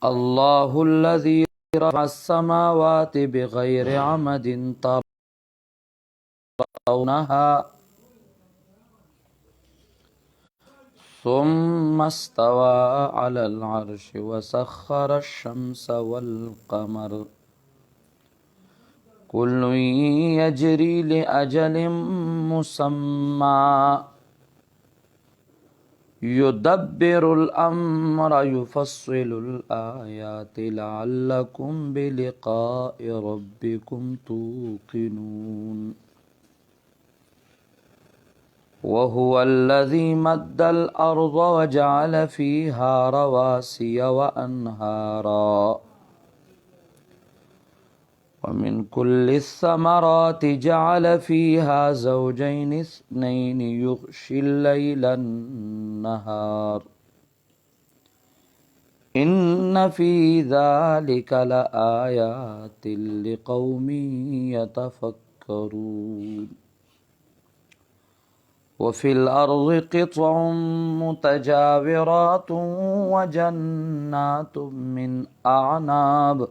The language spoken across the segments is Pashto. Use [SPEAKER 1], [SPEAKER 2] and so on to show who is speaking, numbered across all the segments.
[SPEAKER 1] الله الذي رفع السماوات بغير عمد ترونها ثم استوى على العرش وسخر الشمس والقمر كل يجري لأجل مسمى يدبر الأمر يفصل الآيات لعلكم بلقاء ربكم توقنون وهو الذي مد الأرض وجعل فيها رواسي وأنهارا ومن كل الثمرات جعل فيها زوجين اثنين يغشي الليل النهار إن في ذلك لآيات لقوم يتفكرون وفي الأرض قطع متجاورات وجنات من أعناب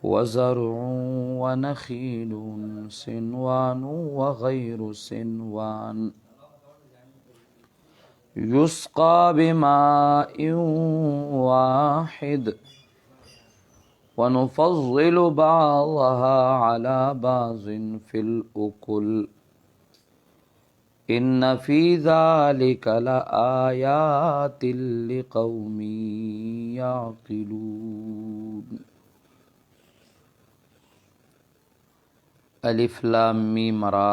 [SPEAKER 1] وزرع ونخيل سنوان وغير سنوان يسقى بماء واحد ونفضل بعضها على بعض في الأكل إن في ذلك لآيات لقوم يعقلون الف لام میم را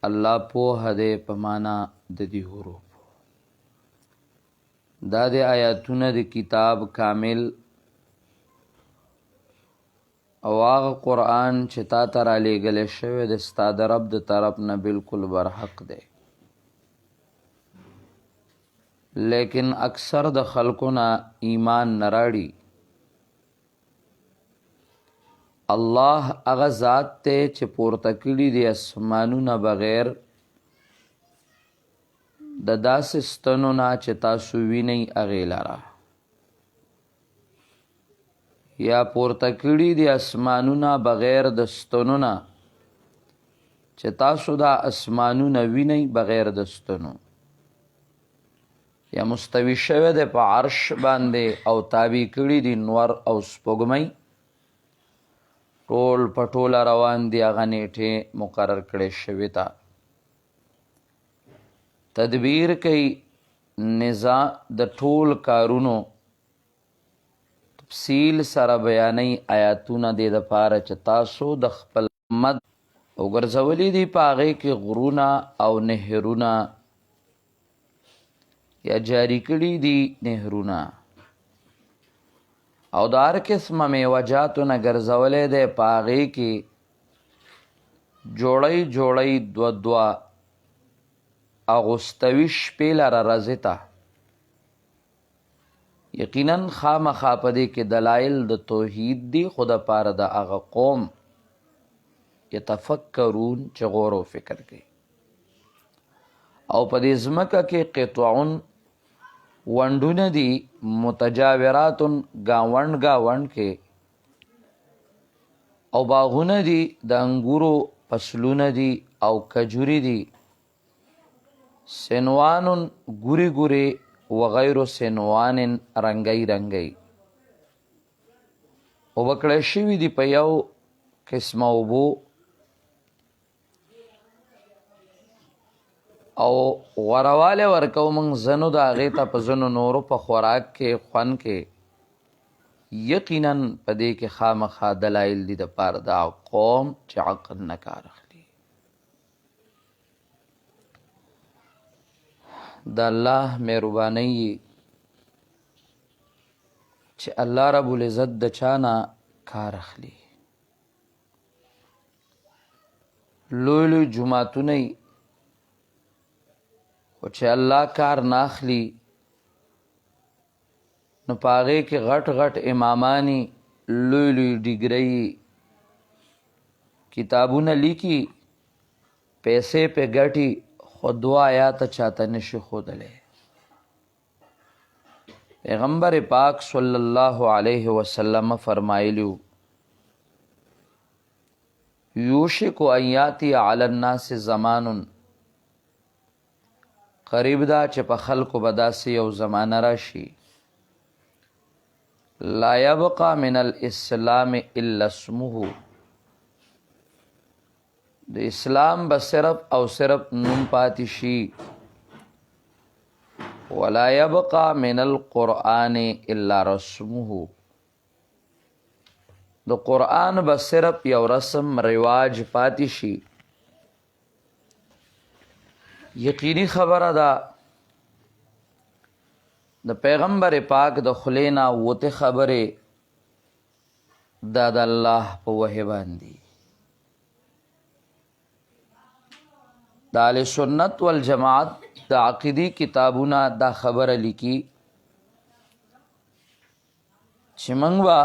[SPEAKER 1] الله په دې په معنا د دې حروف دا د آیاتونه د کتاب کامل او هغه قرآن چې تا ته رالیږلی شوی د ستا د رب د طرف نه بالکل برحق دی لیکن اکثر د خلکو نه ایمان نه راړي الله هغه ذات ته چې پورته کړي دي اسمانونه بغیر د داسې ستنو نه چې تاسو وینئ هغې لره یا پورته کړي دي اسمانونه بغیر د ستنو نه چې تاسو دا اسمانونه وینئ بغیر د ستنو یا مستوي شوی دی په عرش باندې او تابع کړي دي نور او سپوږمۍ ټول په ټوله روان دي هغه نیټې مقرر کړې شوې ته تدبیر کوي نظام د ټول کارونو تفصیل سره بیانوي آیاتونه دې دپاره چې تاسو د خپل امت وګرځولي دي په هغې کې غرونه او نهرونه یا جاری کړي دي نهرونه او د هر قسمه میوجاتو نه ګرځولی دی په هغې کې جوړی جوړی دوه دوه اغوستوي شپې لره ورځې ته یقینا خامخا په دې کې دلایل د توحید دي خو دپاره د هغه قوم یتفکرون چې غور و فکر کوي او په دې ځمکه کې قطعون ونډونه دي متجاوراتن گاونډ گاونډ کې او باغونه دي د انګورو فصلونه دي او کجوري دي سنوانن ګوري ګوري وغیر سنوانن رنګي رنګي او وکړی شوي دي په یو قسمه اوبو او غورواله ورکو موږ ځنو د هغې ته په ځنو نورو په خوراک کې خوند کې یقینا په دې کې خامخا دلایل دي دپاره د قوم چې عقل نه کار اخلي د الله مهربانۍ چې الله رب العزت د چا نه کار اخلي لوی لوی جوماتونه خو چې الله کار ناخلي نو په هغې کې غټ غټ امامانی لوی لوی ډیګرۍ کتابونه لیکي پیسې په ګټي خو دو آیاته چاته نشي ښودلی پیغمبر پاک صلی الله علیه وسلم فرمایلیو یوشک ان یاتی علی الناس زمان قریب دا چې په خلکو به داسې یو زمانه راشي لا یبقى من الاسلام الا اسمه د اسلام به صرف او صرف نوم پاتې شي ولا يبقى من القرآن الا رسمه د قرآن به صرف یو رسم رواج پاتې شي یقینی خبره ده د پیغمبر پاک د خلینا وته خبره د الله په وحی باندې د اهل سنت والجماعت د عقیدی کتابونه دا خبره لیکي چې موږ به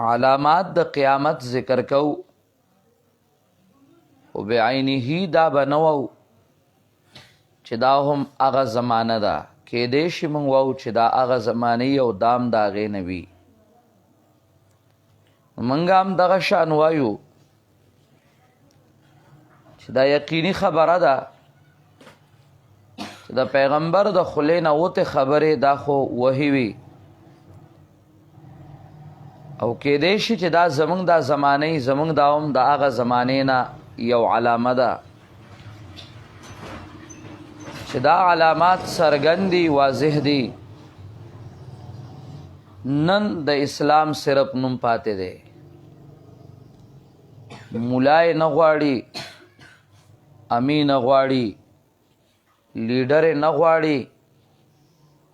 [SPEAKER 1] علامات د قیامت ذکر کو او بعینه دا بنو چې دا هم هغه زمانه ده کې دې شي موږ وو چې دا هغه زمانه او دام دا غې نوي منګ هم دغه شان وایو چې دا یقیني خبره ده چې د پیغمبر د خلینا وته خبره دا خو وحی وی او کې دې شي چې دا زمونږ دا زمانه زمونږ دا هم د هغه زمانه نه یو علامه ده چې دا علامات سرګندي واضح دي نن د اسلام صرف نوم پاتې دی مولای نه غواړي امین نه غواړي لیډر نه غواړي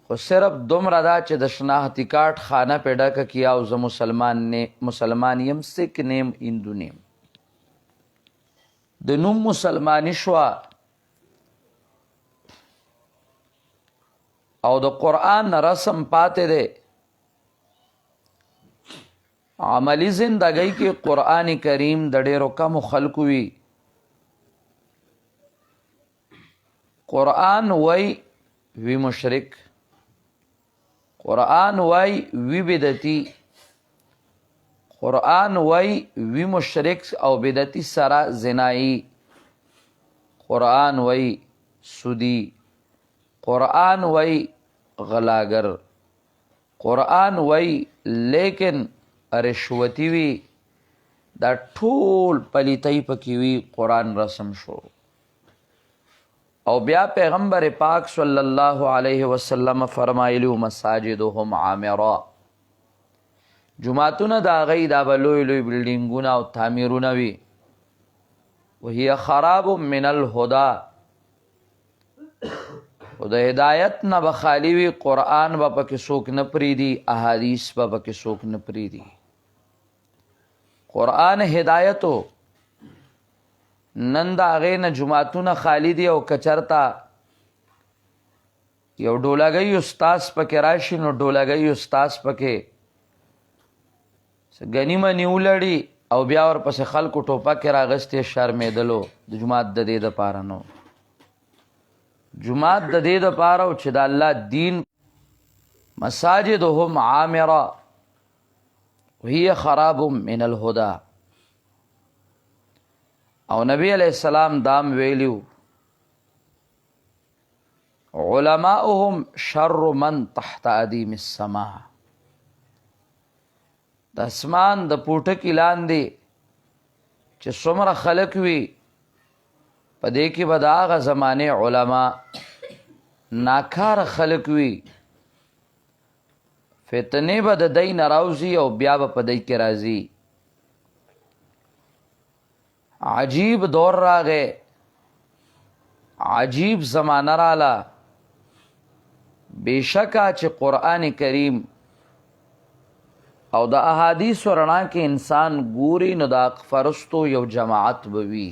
[SPEAKER 1] خو صرف دومره دا چې د شناختی کارت خانه پیدا کیا او زه مسلمان یم سک نیم هندو نیم د نوم مسلمانی شوا او د قرآن رسم پاتې دی عملی زندگی کې قرآن کریم د ډېرو کمو خلکو وي قرآن وی مشرک قرآن وی بدعتی قرآن وی مشرک او بدعتی سره زنایی قرآن سودی قرآن غلاگر قرآن لیکن رشوتی وی دا ټول پلیتای پکې وی قرآن رسم شو او بیا پیغمبر پاک صلی الله علیه وسلم فرمایلی مساجدهم عامرا جمعتونه دا غي دا بلوی لوی بلډینګونه او تعمیرونه وی وهي خراب من الهدى او د هدایت نه بخالی وی قرآن با پکې څوک نه پریدي احادیث با پکې څوک نه پریدي قرآن هدایتو نن دا هغې نه جماعتونه خالی دي او کچرتا یو ډولګی استاذ پکې راشي نو ډولګی استاذ پکې غنیمه نیولړي او بیا ورپسې خلکو ټوپک راغستې شرمېدلو د جماعت د دې دپاره نو جماعت د دې دپاره چې د الله دین مساجدهم عامره وهي خراب من الهدى او نبی علیہ السلام دام ویلیو علماؤهم شر من تحت ادیم السماء د اسمان د پوټکی لاندې چې څومره خلک وي په دې کې به د هغه زمانې علما ناکار خلک وي فتنې به د دی نه راوځي او بیا به په دی کې راځي عجیب دور راغې عجیب زمانه رااله بېشکه چې قرآن کریم او د احادیث رڼا کې انسان ګوري نو د حق پرستو یو جماعت به وي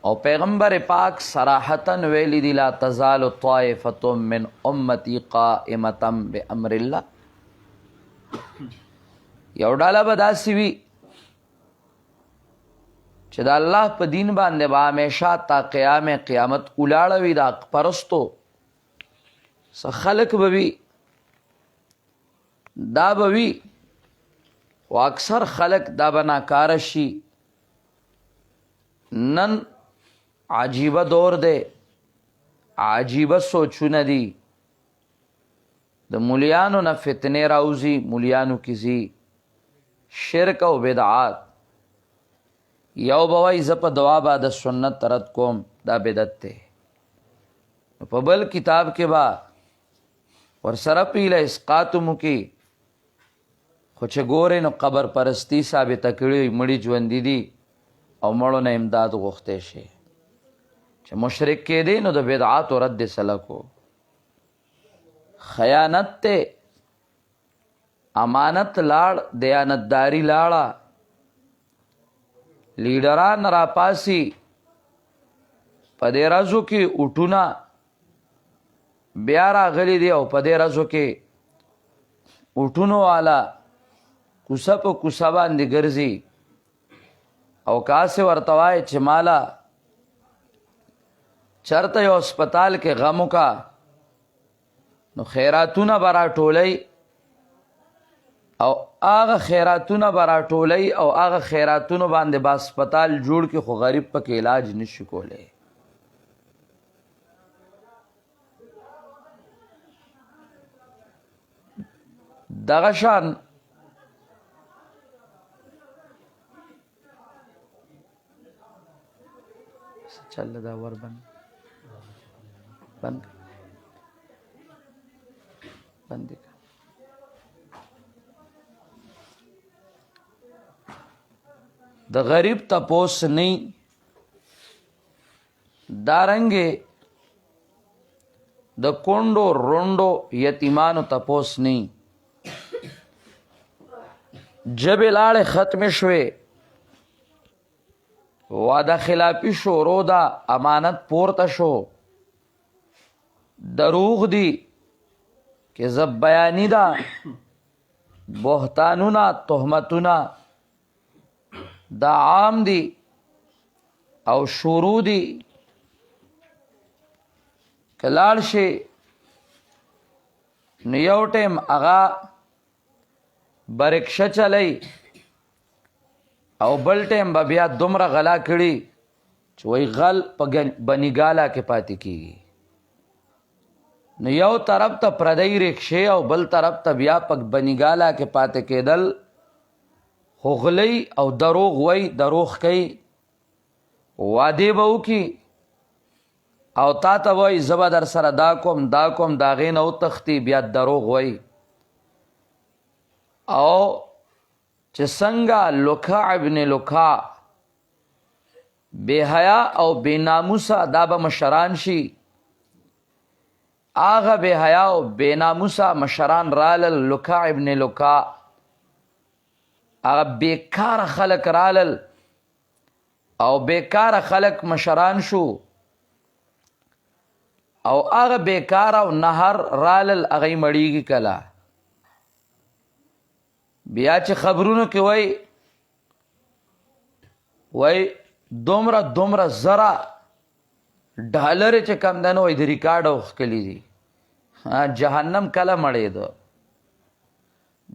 [SPEAKER 1] او پیغمبر پاک صراحتا ویلی دی لا تزال طائفة من امتی قائمة بامر الله یو ډاله به داسې وي چې د الله په دین باندې به همیشه تا قیامت ولاړه وي. د حق پرستو څه خلک به وي، دا به وي، خو اکثر خلک دا به ناکاره شي. نن عجیبه دور دی، عجیبه سوچونه دي. د مولیانو نه فتنې راوځي، مولیانو کې ځي شرک او بدعات. یو به وایي زه په دعا به د سنت رد کوم، دا بدعت دی. په بل کتاب کې به ورسره پیله اسقاط مکي، خو چې ګورې نو قبر پرستی ثابته کړي، مړي ژوندي دي او مړو نه امداد غوښتی شي. چې مشرک کېدی نو د بدعاتو رد سلکو. خیانت ته امانت لاړ، دیانتداری لاړه. لیډران را پاسی په دې ورځو کې اټونه بیا راغلی دی او په دې ورځو کې اټونو والا کوڅه په کوڅه باندې ګرځي او کاسې ورته وایي چې مالا چرته یو هسپتال کې غم وکړه نو خیراتونه به راټولئ او هغه خیراتونه به راټولئ او هغه خیراتونو باندې به هسپتال جوړ کړي، خو غریب پکې علاج نشي کولی. دغه شان چل دا ور بند د غریب تپوس نه دارنګې د کونډو روندو یتیمانو تپوس نه. جبې لاړې ختمې شوې، وعده خلافي شروع ده، امانت پورته شو، دروغ دي، کذب بیانی ده، بهتانونه تهمتونه دا عام دي او شروع دي. که لاړ شي نو یو ټیم هغه برکشه چلی او بل ټیم به بیا دومره غلا کړي چې وایي غل په بنیګاله کې پاتې کېږي. نو یو طرف ته پردی رکشې او بل طرف ته بیا په بنیګاله کې پاتې کېدل، خو غلی او دروغ وایي، دروغ کوي، وعدې به وکړي او تا ته وایي زه به در سره دا کوم دا کوم، د هغې نه وتښتي، بیا دروغ وایي. او چې څنګه لکع ابن لکع بے حیا او بے ناموسه دا به مشران شي، هغه بے حیا او بے ناموسه مشران رالل، لکع ابن لکع هغه بیکاره خلک رالل او بیکاره خلک مشران شو، او هغه بیکاره او نهر رالل هغه مړیږي کله. بیا چې خبرونو کې وای دومره زره ډالر چې کم دنو وای د ریکارډ وښکلي دي. جهنم کله مړېده؟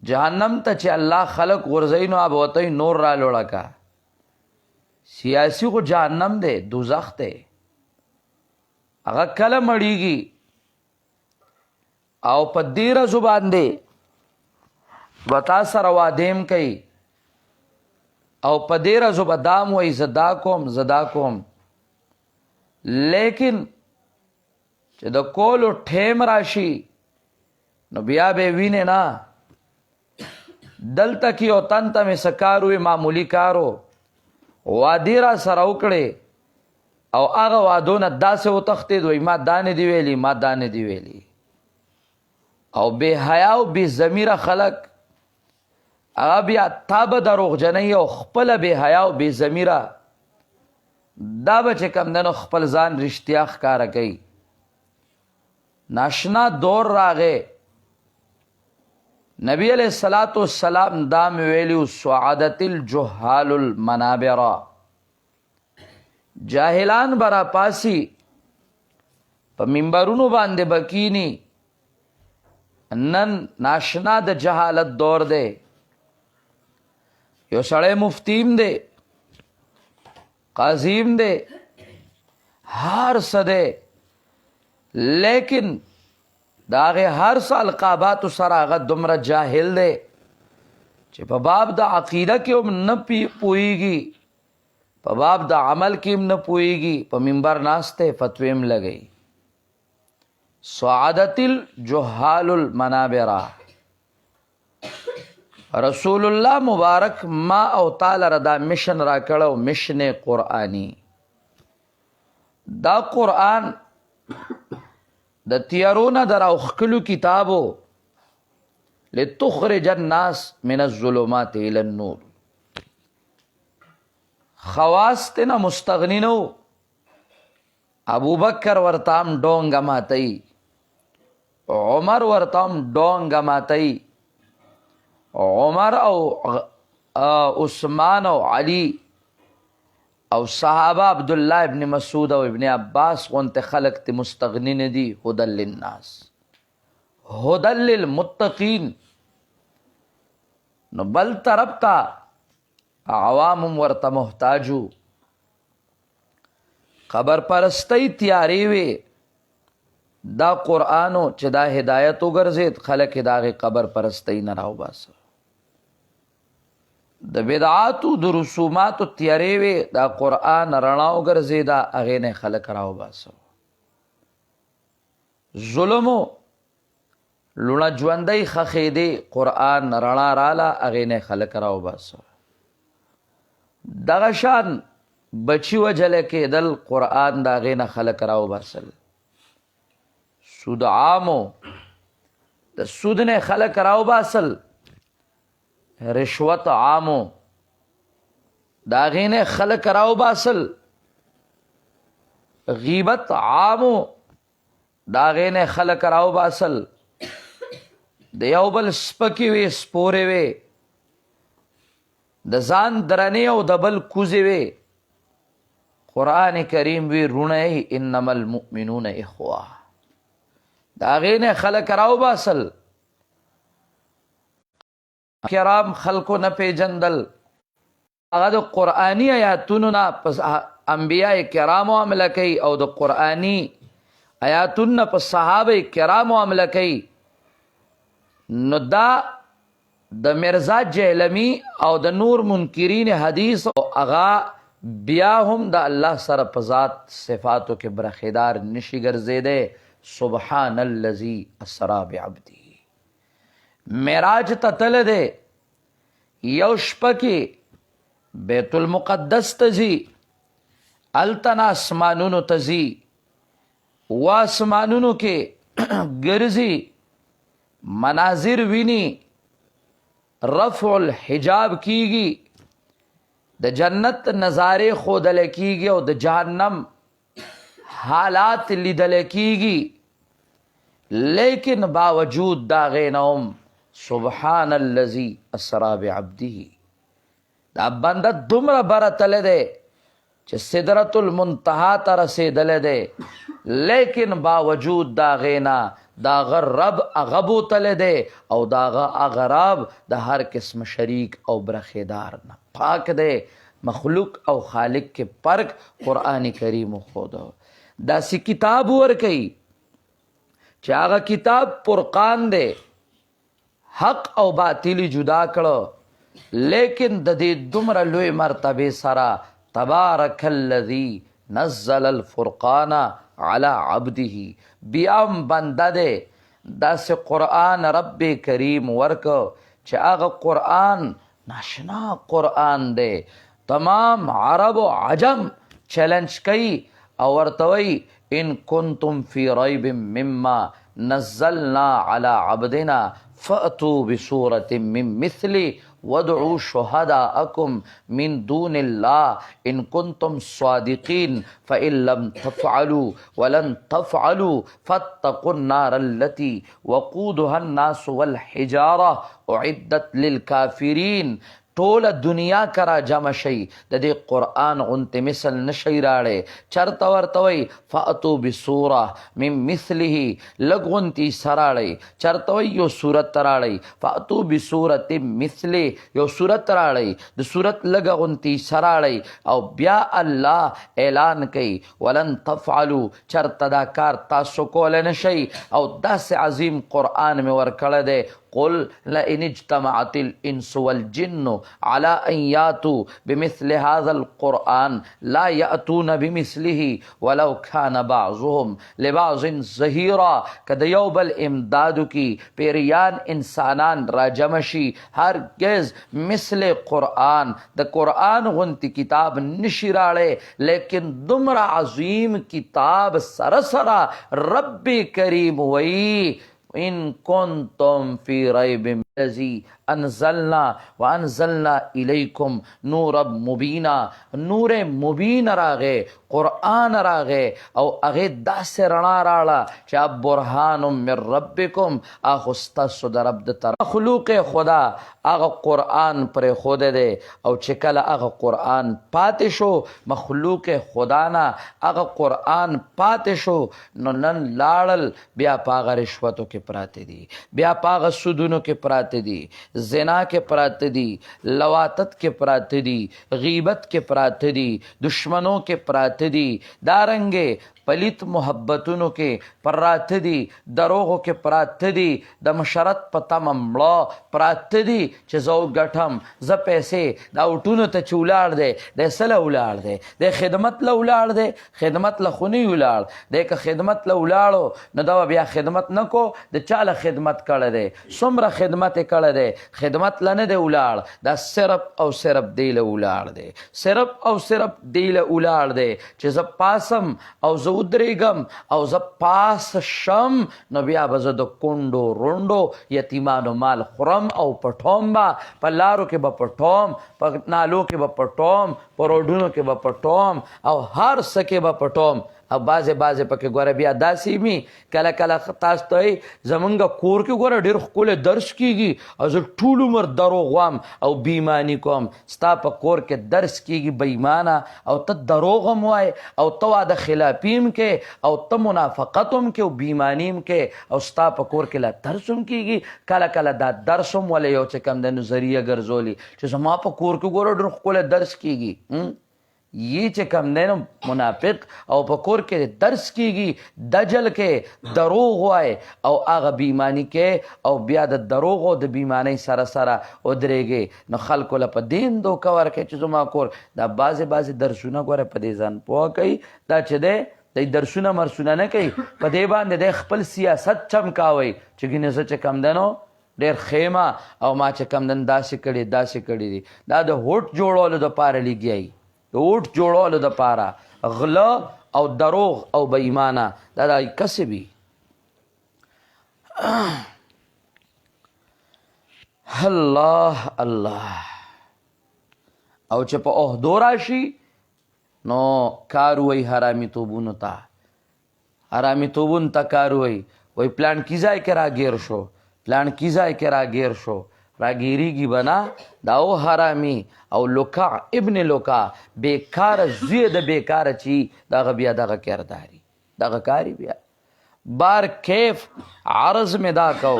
[SPEAKER 1] جهنم ته چې الله خلق غورځوي نو به ورته نور را لوړه کا. سیاسي خو جهنم دی، دوزخ دی، هغه کله مړیږي. او په دې ورځو باندې وتا سره وادیم کوي او په دې ورځو به دام وایي زدا کوم، لیکن چې د کولو ټیم راشي نو بیا به وینې نه. دلته کې یو تن ته مې څه کار وي، معمولي کارو، وعدې را سره وکړې او هغه وعدو نه داسې وتښتېد، وایي ما دا نه دي ویلي. او بې حیا او بې ضمیره خلک هغه بیا تا به دروغجنۍ او خپله بې حیا او بې ضمیره دا به چې کم دی نو خپل ځان رښتیا ښکاره کوي. ناشنا دور راغی، نبی علیہ الصلوۃ والسلام دا مې ویلي سعادت الجهال المنابره، جاهلان برا پاسی په منبرونو باندې بکینی. نن ناشنا د جهالت دور دی. یو سړی مفتیم دی، قاضیم دی، هر څه دی، لیکن د هغې هر څه القاباتو سره هغه دومره جاهل دی چې په باب د عقیده کې هم نه پوهیږي، په باب د عمل کې هم نه پوهیږي، په منبر ناست دی، فتوی هم لګوي. سعادت الجهال المنابرہ. رسول الله مبارک ما او تعالی را دا مشن را کړو، مشن قرآنی. دا قرآن د تیارونه در اوخکلو کتابو لتخرج الناس من الظلمات الى النور. خواص تینا مستغنی نو. ابو بکر ورتام ډونګه ماتئی، عمر ورتام ډونګه ماتئی، عمر او عثمان او علی او صحابه عبداللہ ابن مسعود او ابن عباس غونته خلق تی مستغنی ندی. هدى للناس، هدى للمتقین. نو بل طرف تا عوام ورته محتاجو. خبر پرستی تیاری وی، دا قرآنو چې دا هدایت وګرځید، خلک د هغې قبر پرستی نه راوباسه. د بدعاتو د رسوماتو تیاری وی، دا قرآن رڼا وګرځېده، هغې نه خلک راوباسه. ظلمو لوڼه ژوندی ښخېدې، قرآن رڼا راله، هغې نه خلک راوباسه. دغه شان بچی وجل کېدل، قرآن د هغې نه خلک راوباسل. سود عامو، د سود نه خلک راوباسل. رشوت عامو، د هغې نه خلک راوباسل. غیبت عامو، د هغې نه خلک راوباسل. د یو بل سپکې وې، سپورې وې، د ځان درنې او د بل کوزې وې. قرآن کریم وی رونه انما المؤمنون اخوه. د هغې نه خلک راوباسل. کرام خلکو نه پیژندل. هغه د قرآني آیاتونو نه پس انبیاء کرامو عمله کوي او د قرآني آیاتونو نه په صحابه کرامو عمله کوي. نو دا د مرزا جهلمی او د نور منکرین حدیث او هغه بیا هم د الله سره په ذات صفاتو کې برخیدار نشي ګرځېدی. سبحان الذي اسرا بعبده. معراج ته تللی دی، یو شپه کې بیت المقدس ته ځي، هلته نه اسمانونو ته ځي، و اسمانونو کې ګرځي، مناظر ویني، رفع الحجاب کیږي، د جنت نظارې ښودل کیږي او د جهنم حالات لیدل کیږي. لیکن باوجود دا هغې نه هم سبحان الذي اسرا بعبده. دا بنده دومره بره تللی دی چې سدرة المنتهی ته رسېدلی دی، لیکن باوجود دا هغې نه دا هغه رب هغه بوتلی دی او دا هغه رب د هر قسم شریک او برخیدار نه پاک دی. مخلوق او خالق کې فرق قرآن کریم وښوده. داسې کتاب ورکوي چې هغه کتاب فرقان دی، حق او باطلی جدا کړه، لیکن د دې دومره لوی مرتبې سره تبارک الذي نزل الفرقان على عبده. بیا هم بنده دی داسې قرآن رب کریم ورکو چې هغه قرآن ناشنا قرآن دی. تمام عرب و عجم چیلنج کوي او ورته وایي ان کنتم فی ریب مما نزلنا على عبدنا فأتوا بسورة من مثله وادعوا شهداءكم من دون الله إن كنتم صادقين فإن لم تفعلوا ولن تفعلوا فاتقوا النار التي وقودها الناس والحجارة أعدت للكافرين. ټوله دنیا کرا جمع شي د دې قرآن غونتې مثل نشي راړی چرته ورته وی فاتو بسوره من مثله لږ غونتې سراړی چرته وی یو صورت راړی فاتو بسورت مثله یو صورت راړی د صورت لږ غونتې سراړی او بیا الله اعلان کوي ولن تفعلوا چرته دا کار تاسو کول نشئ او داسې عظیم قرآن مې ورکړی دی قل لئن اجتمعت الانس والجن على ان ياتوا بمثل هذا القرآن لا يأتون بمثله ولو كان بعضهم لبعض ظهيرا کده یو بل امدادو کی پیریان انسانان راجمشی هرگز مثل قرآن د قرآن غنتی کتاب نشی راړی لیکن دمر عظیم کتاب سرسرا رب کریم وی ان کنتم فی ریب الذی انزلنا وانزلنا الیکم نور مبینا نور مبین راغه قرآن راغه او هغه داسې رڼا راړه چې برهان من ربکم هغه ستاسو د رب د طرف مخلوق خدا هغه قرآن پر خود دی او چې کله هغه قرآن پاتې شو مخلوق خدا نه هغه قرآن پاتې شو نو نن لاړل بیا په هغه رشوتو کې پراته دي بیا په هغه سودونو کې پراته دي زنا के प्रात दी लवातत के प्रात दी गीबत के प्रात दी दुश्मनों के प्रात दी दारंगे पलित मोहब्बतों के प्रात दी दरोगों के प्रात दी दमशरत पता ममड़ा प्रात दी चेजो गठम ज पैसे दा उठूनो ते चूलाड़ दे सल उलाड़ दे खिदमत ल उलाड़ दे खिदमत ल खुनी उलाड़ दे का खिदमत ल उलाड़ो न दवा बिया खिदमत न को दे चाल खिदमत कर दे सुमरा खिदमत कर दे खिदमत लने दे उलाड़ दा सिर्फ और सिर्फ दिल उलाड़ दे सिर्फ और सिर्फ दिल उलाड़ दे चेज पासम और udrigam او ز پاس شم نو بیا بز د کندو روندو یتیمانو مال خرم او پټوم با په لارو کې به پټوم په نالو کې به پټوم په روډونو کې به پټوم او هر سکه به پټوم او بازه پکې ګوره بیا داسې می کله کله تاسو ته زمونږ کور کې ګوره ډېر ښکلی درس کیږي او زه ټول عمر دروغ وایم او بېایماني کوم ستا په کور کې درس کیږي بېایمانه او ته دروغ هم وایې او ته واده خلافي هم کې او ته منافقت هم کې او بېایماني هم کې او ستا په کور کې لا درس هم کیږي کله کله دا درس هم ولې یو چې کوم د نظریه ګرځولي چې زما په کور کې ګوره ډېر ښکلی درس کیږي یہ چې کم دینو منافق او په کور کې درس کیږي دجل کې دروغ وای او هغه بیمانی کې او بیا د دروغ او د بیمانی سره سره ودرېږي نو خلکو له په دین دوکه ورکړي چې زما کور دا بعضې درسونه ګوره په دې ځان پوه کوي دا چې دی درسونه مرسونه نه کوي په دې باندې دی خپل سیاست چمکاوي چې ګینه زه چې کم دنو ډېر خیمه او ما چې کم دن داسې کړي دي دا د هوټ جوړولو دپاره لګیایي د اوټ جوړولو د پاره غله او دروغ او بېایمانه دا د کسبي الله الله او چې په عهدو راشي نو کار وی حرامي توبونو ته کار وی پلان کی ځای کې راګیر شو راګیریږي بنا دا او حرامي او لوکا ابن لوکا بیکار زوی د بیکار چی دغه بیا دغه کرداری دغه کاری بیا بار کیف عرض میں دا کو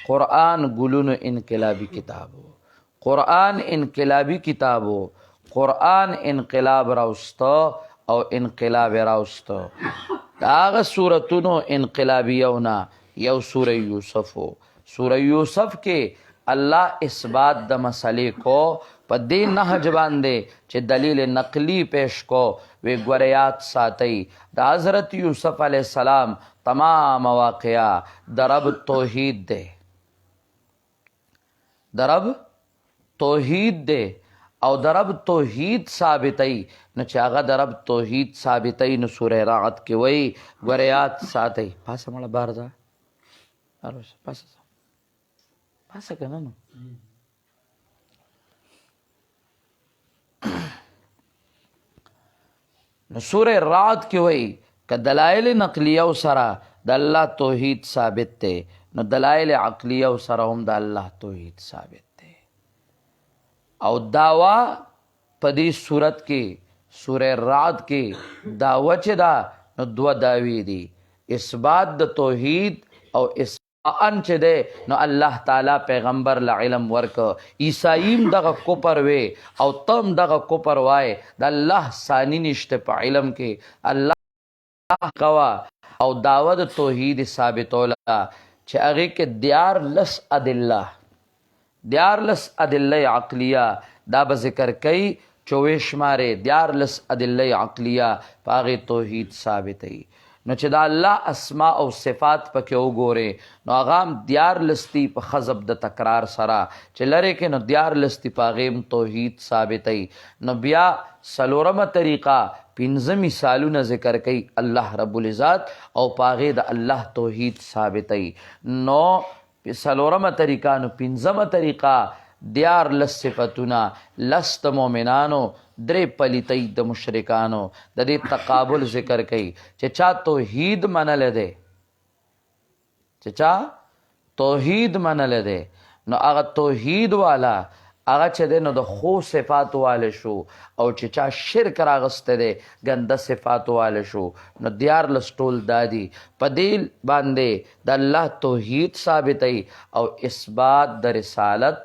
[SPEAKER 1] قرآن گلون انقلابی کتابو قرآن انقلاب راوستا او انقلاب راوستا داغه صورتونو انقلابیونا یو سوره یوسف کې الله اثبات د مسئلې کو په دې نهج باندې چې دلیل نقلی پیش کو وی ګوریات ساتي د حضرت یوسف علیہ السلام تمام واقعا درب توحید دے او درب توحید ثابتئی نو چې هغه درب توحید ثابتئی نو سوره رعد کې وی ګوریات ساتي پاسه مړه بار ځه پاسه کنه نو سوره رعد کې وای ک دلایل نقلیه سره د الله توحید ثابت ته نو دلایل عقلیه سره هم د الله توحید ثابت ته او داوا په دې صورت کې سوره رعد کې داوا چې دا نو دوه داوی دي اثبات د توحید او ان چې ده نو الله تعالی پیغمبر له علم ورک عیسایم دغه کوپر وي او تم دغه کوپر وای د الله ثانی نشته په علم کې الله قوا او داود توحید ثابتولا چې هغه کې دیار لس ادله عقلیه دا به ذکر کوي 24 شماره دیار لس ادله عقلیه پاغه توحید ثابتයි نو چې دا الله اسماء او صفات پکې وګوره نو هغه دیار لستی په خزب د تکرار سره چې لره کې نو دیار لستی پاغه توحید ثابتයි نو بیا سلورمه طریقه پنځه مثالونه ذکر کوي الله رب العزت او پاغه د الله توحید ثابتයි نو سلورمه طریقه نو پنځمه طریقه دیار لس صفتونه لست مومنانو درې پلیتۍ د مشرکانو د دې تقابل ذکر کوي چې چا توحید منل دی نو هغه توحید والا هغه چې دی نو د خو صفات واله شو او چې چا شرک راغسته دی ګنده صفات واله شو نو دیار لس ټول دادي په دې باندې د الله توحید ثابتۍ او اثبات د رسالت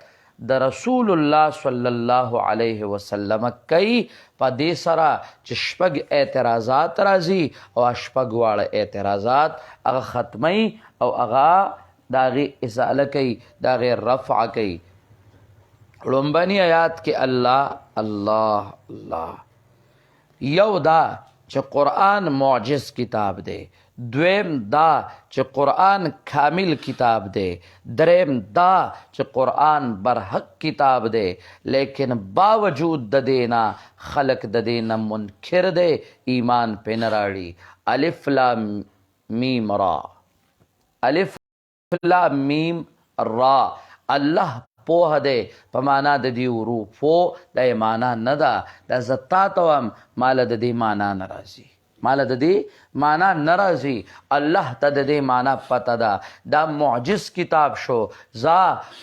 [SPEAKER 1] د رسول الله صلی الله علیه وسلم کوي په دې سره چې شپږ اعتراضات راځي او شپږ واړه اعتراضات هغه ختمي او هغه داغه ازاله کوي داغه رفع کوي لومبني آیات کې الله یو دا چې قرآن معجز کتاب دی دویم دا چې قرآن کامل کتاب دی دریم دا چې قرآن برحق کتاب دی لیکن باوجود د دینا خلق د دینا منکر دی ایمان پہ نراړي الف لام میم را الله پوه دی په معنا د دې حروفو د معنا نه ده د زتا توم مال د دې معنا ناراضي الله ته د دې معنا پته ده دا معجز کتاب شو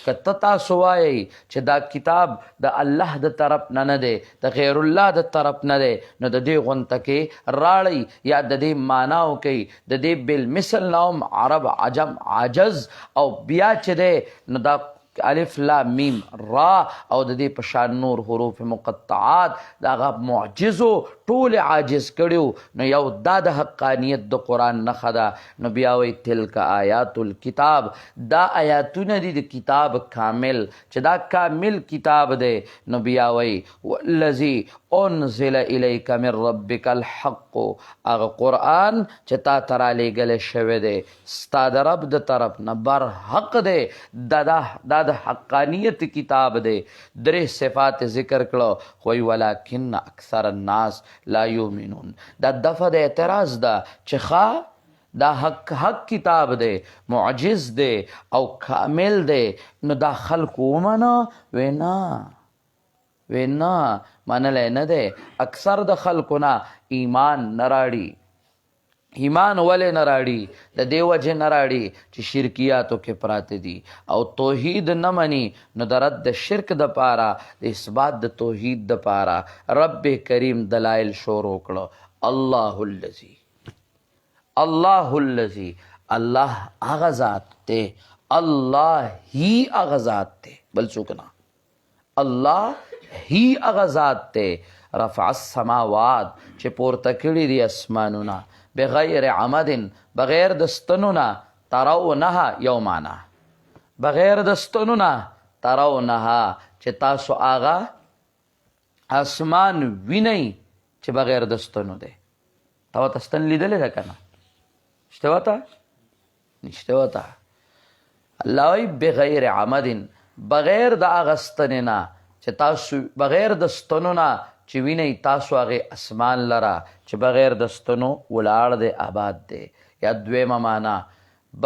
[SPEAKER 1] کته تاسو وایي چې دا کتاب د الله د طرف نه دی د غیر الله د طرف نه دی نو د دې غونته کې راړی یا د دې معنا او کوي د دې بالمثل نوم عرب عجم عاجز او بیا چې دی نو دا الف لام میم را او د دې په شان نور حروف مقطعات دا غ معجزو ټول عاجز کړیو نو یو دا د حقانیت د قرآن نښه ده نو بیا وایي تلک آیات الکتاب دا آیاتونه دي د کتاب کامل چې دا کامل کتاب دی نو بیا وایي والذي انزل الیک من ربک الحق هغه قرآن چې تا ته رالیږلی شوی دی ستا د رب د طرف نه برحق دی دا د حقانیت کتاب دی درې صفات ذکر کړو وایي ولکن اکثر الناس لا یؤمنون دا دفعه د اعتراض ده چې دا حق کتاب دی معجز دی او کامل دی نو دا خلق ومنه وینا منلی نه دی اکثر د خلقو نه ایمان نه راړي ایمان ولې نه راړي د دې وجې نه راړي چې شرکیاتو کې پراته دي او توحید نه مني نو د رد د شرک د پاره د اثبات د توحید د پاره رب کریم دلایل شروع کړو الله الذی الله هغه ذات ته الله هی هغه ذات ته بل څوک نه الله هی هغه ذات ته رفع السماوات چې پورته کړي دي اسمانونه بغیر عمد بغیر دستنونه ترونها یومانا بغیر دستنونه ترونها چې تاسو آغا اسمان وینئ چې بغیر دستنو دی تا تستن لیدلې ده کنه شته وته نشته وته الله وی بغیر عمد بغیر د اغستننا چې تاسو بغیر دستنونه چې وینئ تاسو هغې اسمان لره چې بغیر د ستنو ولاړ دی آباد دی یا دویمه معنا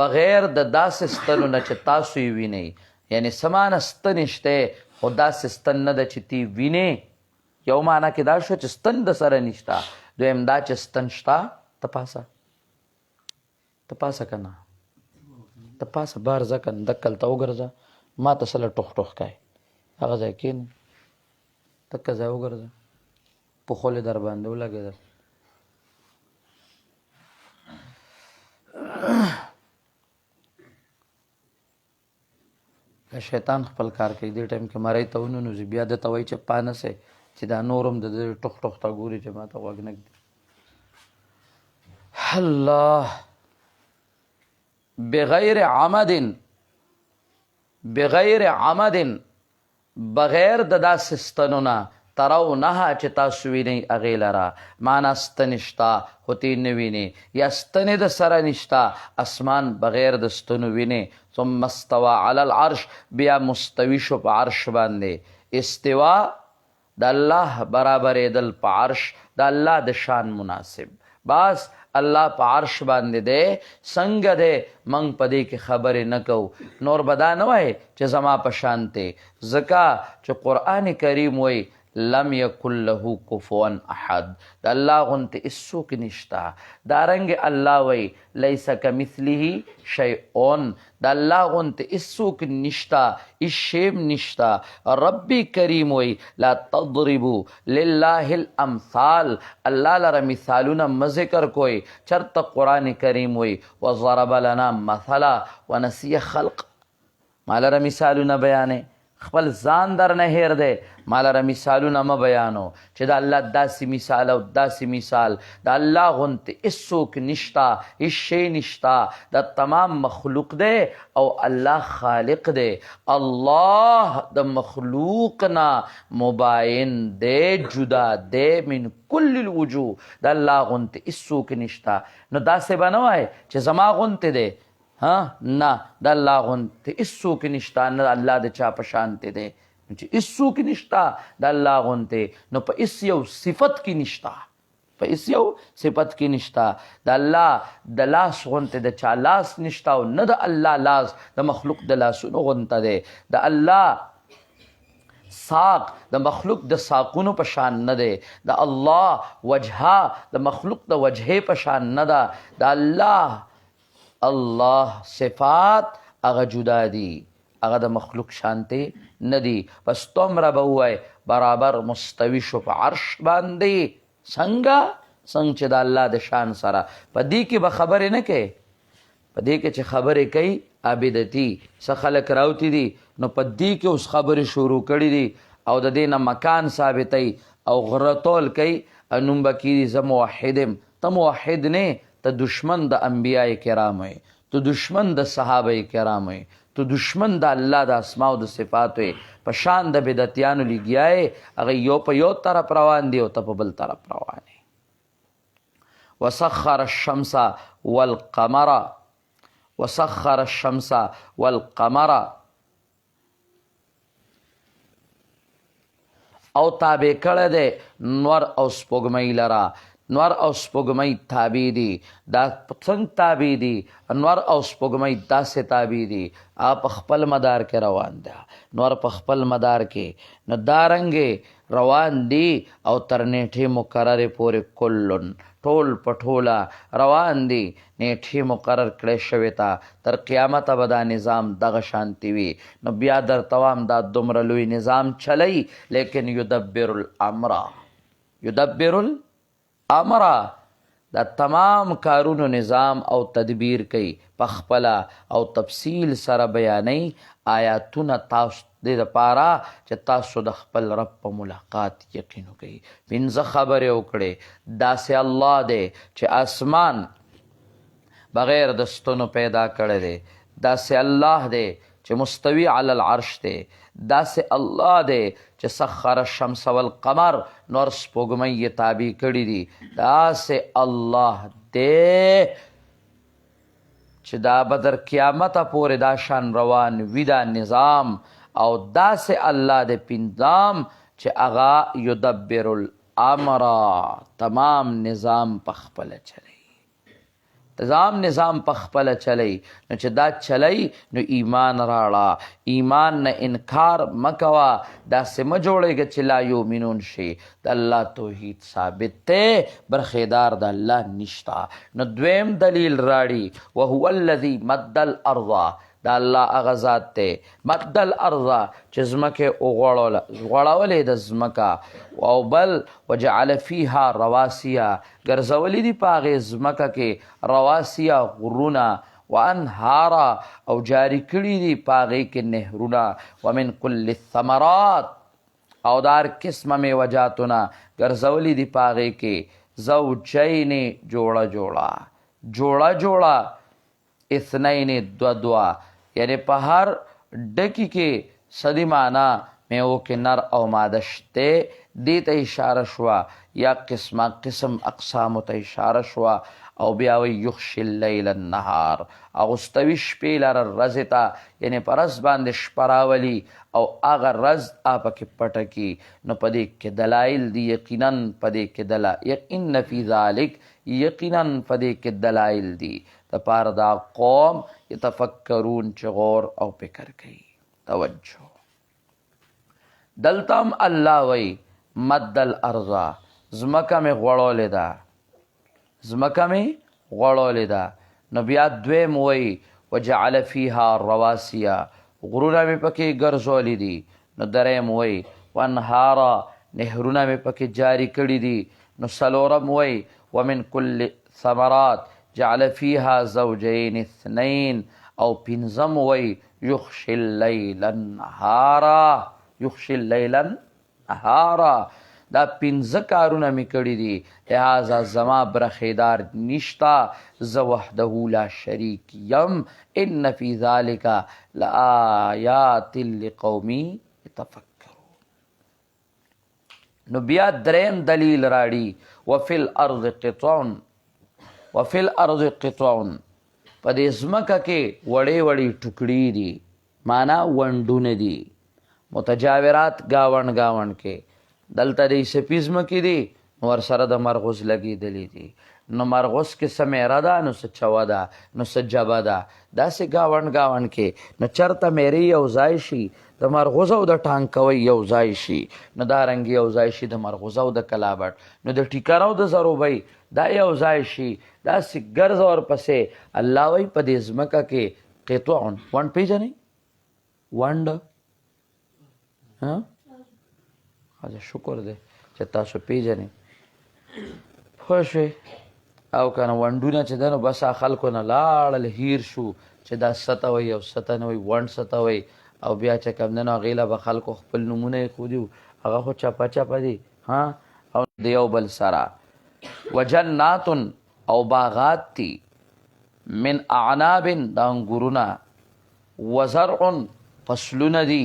[SPEAKER 1] بغیر د داسې ستنو نه چې تاسو یې وینئ یعنی سمانه ستنې شته خو داسې ستن نه ده چې تی وینې یو معنا کې دا شو چې ستن د سره نشته دویم دا چې ستن شته ته پاسه که نه ته پاسه بار ځه که نه دکل ته وګرځه ما ته سله ټوخ ټوخ کوي هغه ځای کښېنه تکه ځای وګرځه پخول یې در باندې ولګېده. شیطان خپل کار کوي دې ټایم کې مری ته وننوځي بیا د ته وایي چې پانه سئ چې دا نورم د ټوخ ټوخ ته ګوري چې ما ته غوږ نه ږدي. الله بغیر عمد بغیر د داسې ستنو نه ترونها چې تاسو وینئ هغې لره معنا ستنشته خو ته نه وینې یا ستنې د سره نشته اسمان بغیر د ستنو وینې. ثم استوى على العرش بیا مستوي شو په عرش باندې. استوا د الله برابرېدل په عرش د الله د شان مناسب. بس الله په عرش باندې دی څنګه دی موږ په دې کې خبرې نه کوو. نور به دا نه وایي چې زما په شان دی ځکه چې قرآن کریم وایي لم یکن له کفوا احد د الله غونته هیڅوک نشته. دارنګې الله وایي لیس کمثله شیء د الله غونته هیڅوک نشته هیڅ شی نشته. ربي کریم وایي لا تضربوا لله الامثال الله لره مثالونه مه ذکر کوئ. چرته قرآن کریم وایي وضرب لنا مثلا ونسي خلق ما لره مثالونه بیانې خپل ځان در نه هیر دی ما لره مثالونه مه بیانو چې د الله داسې مثال او داسې مثال د الله غونته هیڅوک نشته هیڅ شی نشته د تمام مخلوق دی او الله خالق دی. الله د مخلوق نه مباین دی جدا دی من کل الوجوه د الله غونته هیڅوک نشته. نو داسې به نه وایي چې زما غونته دی نه د الله غونته هیڅوک نشته نه الله د چا په شانته دی چې هیڅوک نشته د الله غونته نو په هیڅ یو صفت کې نشته په هیڅ یو صفت کې نشته. د الله د لاس غونته د چا لاس نشته او نه د الله لاس د مخلوق د لاسونو غونته دی. د الله ساق د مخلوق د ساقونو په شان نه دی. د الله وجهه د مخلوق د وجهې په شان نه ده. د الله صفات هغه جدا دي هغه د مخلوق شانته نه دي. پس تومره به ووایي برابر مستوي شو په عرش باندې څنګه چې د الله د شان سره. په دې کې به خبرې نه کوي په دې کې چې خبرې کوي عابدتي څه خلک راوتي دي نو په دې کې اوس خبرې شروع کړي دي او د دې نه مکان ثابتوي او غرتول کوي نوم به کېږي زه موحد یم. ته موحد نه ته دشمن د انبیاء کرام وي ته دشمن د صحابه کرام وي ته دشمن د الله د اسماء او د صفات وي. په شان د بدعتیانو لګیای هغه یو په یو طرف روان دي او ته په بل طرف روان دي. وسخر الشمس والقمر او تابع کړه دے نور او سپوږمۍ لرا. نور او سپوږمۍ تابع دي دا څنګه تابع دي نور او سپوږمۍ داسې تابع دي په خپل مدار کې روان ده. نور په خپل مدار کې نو دارنګې روان دي او تر نیټې مقررې پورې کلن ټول پټوله روان دي نیټې مقرر کړې شوې ته تر قیامته به دا نظام دغه شانتي وي. نو بیا در توام دا دومره لوی نظام چلی لیکن یدبر الامر دا تمام کارونو نظام او تدبیر کوي پخپله او تفصیل سره بیانوي آیاتونه تاسو دې دپاره چې تاسو د خپل رب په ملاقات یقین وکړئ. پنځه خبرې وکړې داسې الله دی چې اسمان بغیر د ستنو پیدا کړی دی. داسې الله دی چې مستوی علی العرش دی. داسې الله دی چې سخر الشمس والقمر نور سپوږمۍ یې تابع کړي دي. داسې الله دی چې دا بدر قیامته پورې دا شان روان وي دا نظام او داسې الله د پنځم چې هغه یدبر الامر تمام نظام په خپله چلی نظام په خپله چلی. نو چې دا چلی نو ایمان راړه ایمان نه انکار مکوه داسې مه جوړېږه چې لا یؤمنون شي. د الله توحید ثابت دی برخیدار د الله نشته. نو دویم دلیل راړي وهو الذي مد الارض دا الله هغه ذات دی مد الارض چې ځمکې غوړولې د ځمکه او بل وجعل فیها رواسیه ګرځولي دي په هغې ځمکه کې رواسیه غرونه وانهارا او جاری کړي دي په هغې کې نهرونه ومن کل الثمرات او دار قسمه میوجاتونه ګرځولي دي په هغې کې زوجین جوړه اثنین دو یعنی په هر ډکی کې صدی معنا میوو کې نر او ماده شته دې ته اشاره شوه یا قسم اقسامو ته اشاره شوه او بیا وی یخشي اللیل النهار اغوستوي شپې لره ورځې ته یعنی په ورځ باندې شپه راولي او هغه ورځ پکې پټه کي نو په دې کې دلایل دي یقینا په دې کې دلایل ان فی ذلک یقینا په دې کې دلایل دي دپاره دا قوم یتفکرون چې غور او فکر کوي توجه دلته هم الله وی مد الارض ځمکه مې غوړولې ده نو بیا دویم وی وجعل فیها رواسیه غرونه مې پکې ګرځولي دي نو دریم وی وانهارا نهرونه مې پکې جاری کړي دي نو څلورم وی ومن کل ثمرات جعل فیها زوجین اثنین او پنځم وی یخشي اللیل النهارا دا پنځه کارونه مې کړي دي لہذا زما برخیدار نشتا زه وحده لا شریک یم ان فی ذلک لآیات لقوم یتفکرون نو بیا دریم دلیل راړي وفی الارض قطع په دې ځمکه کې وړې ټوکړي دي معنا ونډونه دي متجاورات گاون کې دلته د سپي ځمکې دي نو ورسره د مرغوز لګېدلې دي نو مرغوز کې څه میره ده نو څه چوه ده نو څه جبه ده داسې گاون کې نو چرته میرې یو ځای شي د مرغوز او د ټانکوۍ یو ځای شي نو دارنګې یو ځای شي د مرغوز او د کلابټ نو د ټیکر او د زروبۍ دا یو ځای شي داسې ګرځه ورپسې الله وایي په دې ځمکه کې قطعون ونډ پېژنئ ونډ خدا شکر دی چې تاسو پیژنئ پوه شوې او که نه ونډونه چې ده نو بس خلکو نه لاړل هیر شو چې دا سته وی او سته نه وی ونډ سته وی او بیا چې کوم دی نو هغې له به خلکو خپل نومونه یې ښودي هغه خو چپه دي او د یو بل سره وجنات او باغات دي من اعناب د انګورونه وزرع فصلونه دي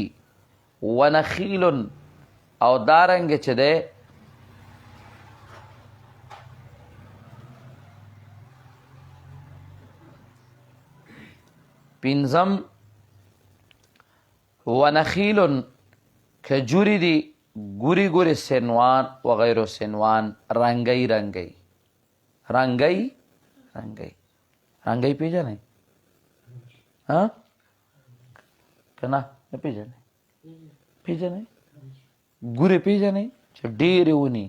[SPEAKER 1] ونخیل او دارنګ چې دی پنځم ونخیل کجوري دي ګوري سنوان وغیرو سنوان رنګی پیژنئ که نه پیژنئ ګورې پیژنئ چې ډېرې ونې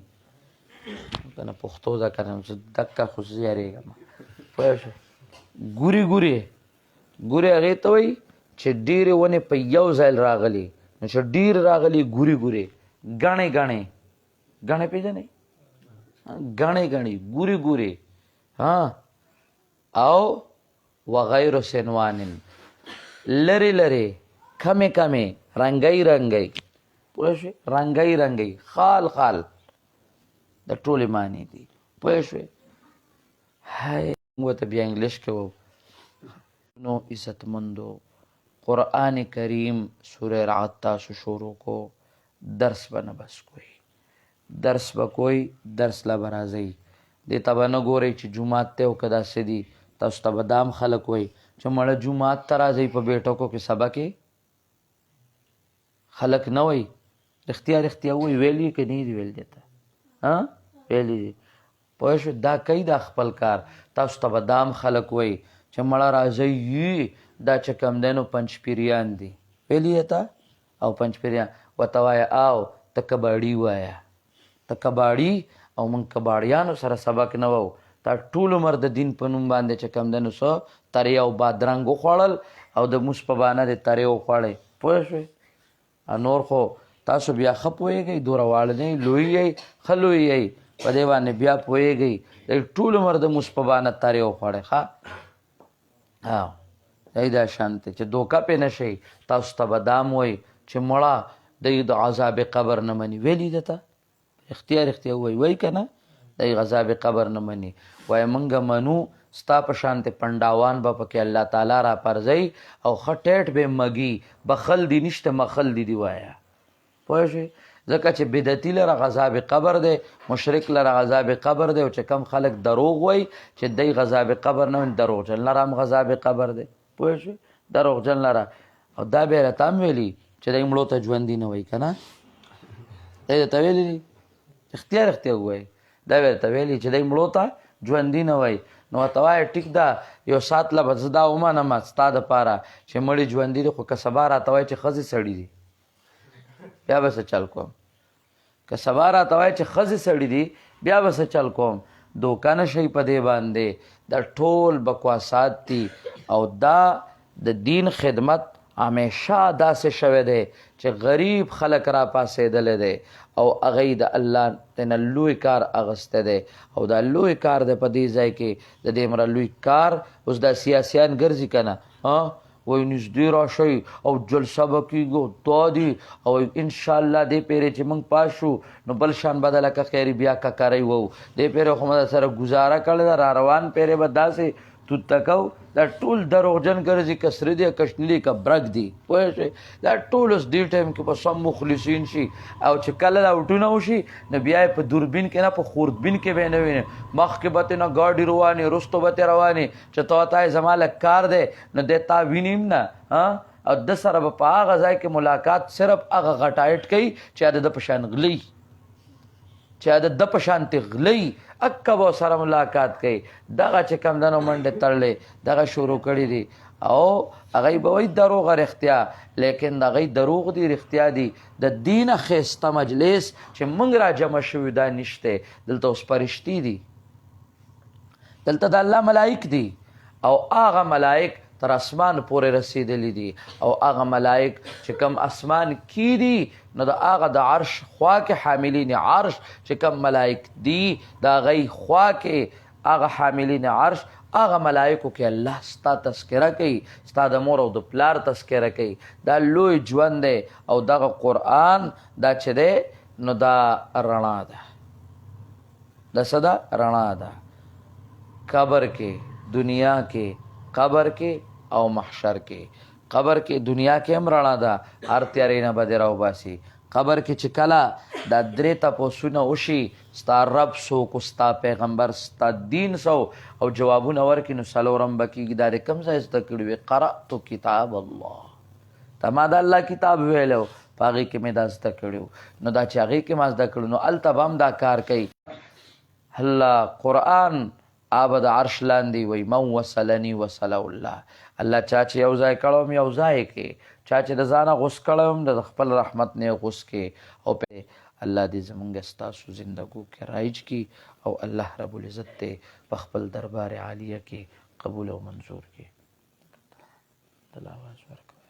[SPEAKER 1] که نه پښتو ده که نه دکه خو زه یارېږم پوه شو ګورې هغې ته وایي چې ډېرې ونې په یو ځای راغلي نو چې ډېر راغلي ګورې ګڼې پیژنئ ګڼې ګورې او وغیر سنوان لرې کمې رنګی پوه شوې رنګی خال د ټولې معنی دي پوه شوې موږ ته بیا انګلیش کې وو نو عزتمندو قرآن کریم سورہ رعد تاسو شروع کو درس به نه بس کوئ درس به کوئ درس له به راځئ دې ته به نه ګورئ چې جومات ته او که داسې دي تاسو ته به دام خلک وایي چې مړه جومات ته راځئ په بیټکو کې سبا کې خلک نه وایي رښتیا وایي ویلي که نه دي ویل دې ته ویلي دي پوه شو دا کوي دا خپل کار تاسو ته به دام خلک وایي چې مړه راځئ دا چې کوم دی نو پنجپیریان دي ویلي یې ته او پنجپیریان ورته وایه او ته کباړي وایه ته کباړي او موږ کباړیانو سره سبق نه وو تا ټول عمر د دین په نوم باندې چې کوم دی نو څه ترې او بادرنګ وخوړل او د موس په بانه د ترې وخوړی پوه شوې نور خو تاسو بیا ښه پوهېږئ دوره واړه نه لوی یئ ښه لوی یئ په دې باندې بیا پوهېږئ د ټول عمر د موس په بانه ترې وخوړی ښه دی دا شانتی چې دوکه پې نه شئ تاسو ته به دا م وایي چې مړه دی د عذاب قبر نه مني ویلي ده ته اختیار وایي وایي که نه دی عذاب قبر نه مني وایي موږ منو ستا په شانتې پنډاوان به پکې الله تعالی را پرځوي او ښه ټیټ به مږي بخل دي نشته مخل دي دي وایه پوه شوې ځکه چې بدعتي لره عذاب قبر دی مشرک لره عذاب قبر دی او چې کم خلک دروغ وایي چې دی عذاب قبر نه وایي دروغجن لره هم عذاب قبر دی پوه شوې دروغجن لره او دا بیا راته هم ویلي چې دی مړو ته ژوندي نه وایي که نه دی درته ویلي دي اختیار ووایي دا بیا درته ویلي چې دی مړو ته ژوندي نه وایي نو ورته وایه ټیک ده یو سات له به زه دا ومنم ستا دپاره چې مړي ژوندي دي خو که سبا راته وایي چې ښځې سړي دي بیا به څه چل کوم که سبا راته وایي چې ښځې سړي دي بیا به څه چل کوم دوکه نه شئ په دې باندې دا ټول بکواسات دي او دا د دین خدمت همیشه داسې شوی دی چې غریب خلک را پاسېدلی دی او هغه د الله نه لوی کار اغستی دی او دا لوی کار دی په دې ځای کې د دې مره لوی کار اوس دا سیاسیان ګرځي که نه وایي نږدې راشئ او جلسه به کېږي دا دي او انشاءالله دې پیرې چې موږ پاس شو نو بل شان به د لکه خیري بیا ککرۍ وو دې پیرې خو مو سره ګزاره کړې ده را روان پیرې به داسې تو تکو دا ټول دروغجن ګرځي که سره دي که شنلي که برګ دي پوه شئ دا ټول اوس دې ټایم کې به سم مخلصین شي او چې کله آوټونه وشي نو بیا یې په دوربین کې نه په خوردبین کې به یې نه وینې مخکې به ترې نه ګاډي روانې وروستو به ترې روانې چې ته ورته یې زما لږ کار دی نو دی تا وینیم نه او د سره به په هغه ځای کې ملاقات صرف هغه غټایټ کوي چې د په شان غلی چې د په شانتې غلی اکه به سره ملاقات کوي دغه چې کم دنو منډې تړلې دغه شروع کړي دي او هغوی به وایي دروغه رښتیا لیکن د هغوی دروغ دي رښتیا دي د دینه ښایسته مجلس چې موږ را جمع شوي دا نشته دلته اوس پرشتي دي دلته د الله ملائک دي او هغه ملائک تر اسمان پورې رسیدلی دي او هغه ملائک چې کم اسمان کی دي نو د هغه د عرش خوا کې حاملین عرش چې کم ملائک دي د هغوی خوا کې هغه حاملین عرش هغه ملائکو کې الله ستا تذکره کوي ستا د مور او د پلار تذکره کوي دا لوی ژوند دی او دغه قرآن دا چې دی نو دا رڼا ده دا څه ده رڼا ده قبر کې دنیا کې قبر کې او محشر کې قبر کې دنیا کې هم رڼا ده هر تیارې نه به دې راوباسي قبر کې چې کله دا درې تپوسونه وشي ستا رب څوک ستا پیغمبر ستا دین څو او جوابونه ورکړي نو څلورم به کېږي دا دې کوم ځای زده کړي وي قرأتو کتاب الله ته ما د الله کتاب ویلی و په هغې کې مې دا زده کړي نو دا چې هغې کې ما زده کړي نو هلته به هم دا کار کوي الله قرآن آب د عرش لاندې وی من وصلني وصله الله الله چا چې یو ځای کړم یو ځای کې چا چې د ځانه غوس کړم د خپل رحمت نه غوس کې او په الله دې زمونږ ستاسو زندګو کې رایج کی او الله رب العزت ته په خپل دربار عالیه کې قبول او منظور کی دلاواز ورکوي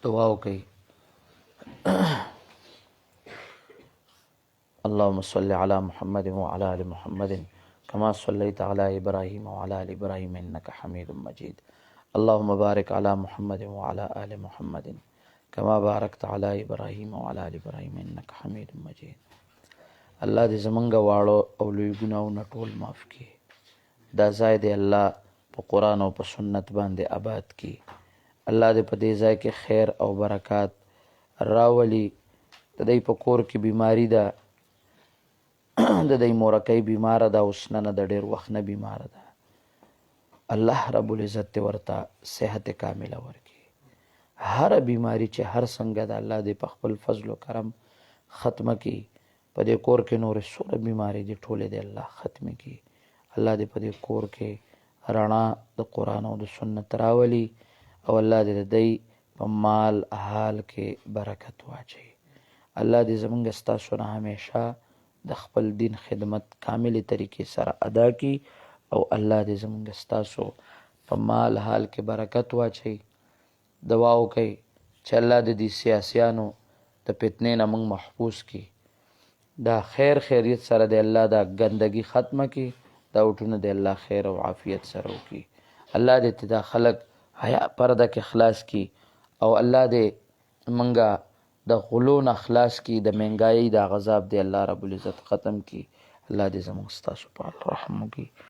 [SPEAKER 1] دعا وکړئ اللهم صل على محمد وعلى آل محمد كما صليت على إبراهيم وعلى آل إبراهيم إنك حميد مجيد اللهم بارك على محمد وعلى آل محمد كما باركت على إبراهيم وعلى آل إبراهيم إنك حميد مجيد الله دې زمونږ واړو او لوی ګناهونه ټول معاف کړي دا ځای دې الله په قرآن او په سنت باندې آباد کړي الله دې په دې ځای کې خیر او برکات راولي د دې په کور کې بیماری ده د دې مورکۍ بیماره ده اوس نه د ډېر وخت نه بیماره ده الله رب العزت ورته صحت کامله ورکړي هر بیماری چې هر څنګه ده الله دې په خپل فضل و کرم ختمه کړي په دې کور کې نورې څومره بیماری دي ټولې دې الله ختمې کړي الله دې په دې کور کې رڼا د قرآن او د سنت راولي او الله دې د دې په مال حال کې برکت واچوي الله دې زمونږ ستاسو نه همیشه د خپل دین خدمت کامل طریقې سره ادا کی او الله دې زمونږ ستاسو په مال حال کې برکت واچي. دعا وکئ چې الله د دې سیاسیانو د فتنې نه موږ محفوظ کړي. دا خیریت سره د الله دا ګندګي ختمه کړي. دا وټونه د الله خیر او عافیت سره وکړي. الله دې دا خلک حیا پرده کې خلاص کړي او الله دې منګه د غلو نه خلاص کړي. د مهنګایي دا غضب دی الله رب العزت ختم کړي. الله دې زموږ ستاسو په رحم وکړي.